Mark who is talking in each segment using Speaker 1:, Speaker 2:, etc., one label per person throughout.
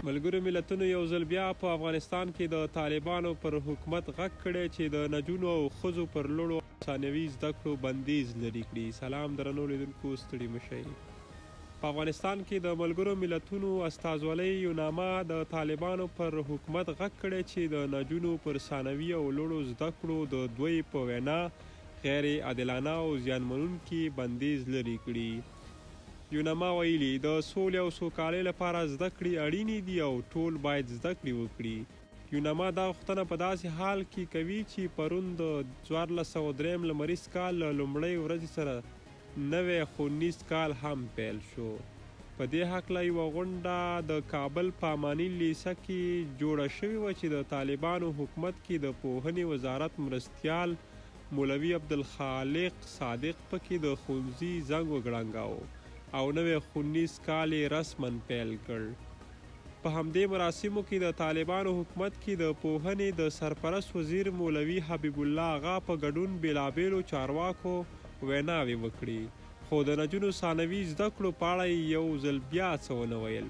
Speaker 1: ملګرو ملتونو یو ځل بیا په افغانستان کې د طالبانو پر حکومت غږ کړی چې د نجونو او ښځو پر لوړو ثانوي زده کړو بندیز لرې کړي. سلام درنو لیدونکو، ستړي مه شئ. په افغانستان کې د ملګرو ملتونو استازولۍ یوناما د طالبانو پر حکومت غږ کړی چې د نجونو پر ثانوي او لوړو زده کړو د دوی په وینا غیر عادلانه او زیانمنونکي بندیز لرې کړي. یوناما ویلي د سولې او سوکالۍ لپاره زده کړې اړینې دي او ټول باید زده کړې وکړي. یوناما دا غوښتنه په داسې حال کې کوي چې پرون د 1403 لمریز کال له لومړۍ ورځې سره نوی ښوونیز کال هم پیل شو. په دې هکله یوه غونډه د کابل په اماني لیسه کې جوړه شوې وه چې د طالبانو حکومت کې د پوهنې وزارت مرستیال مولوي عبدالخالق صادق پکې د ښوونځي زنګ وګړنګاوه او نوی ښوونیز کال یې رسما پیل کړ. په همدې مراسمو کې د طالبانو حکومت کې د پوهنې د سرپرست وزیر مولوي حبیب الله آغا په ګډون بېلابېلو چارواکو ویناوې وکړي، خو د نجونو ثانوي زده کړو په اړه یې یو ځل بیا څه ونه ویل.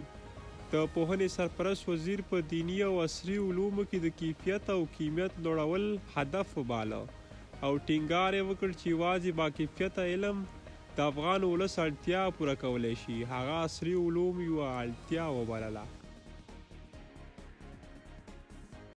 Speaker 1: د پوهنې سرپرست وزیر په دیني او عصري علومو کې د کیفیت او کمیت لوړول هدف وباله او ټینګار یې وکړ چې یوازې باکیفیته علم د افغان ولس اړتیا پوره کولی شي. هغه عصري علوم یوه اړتیا وبلله.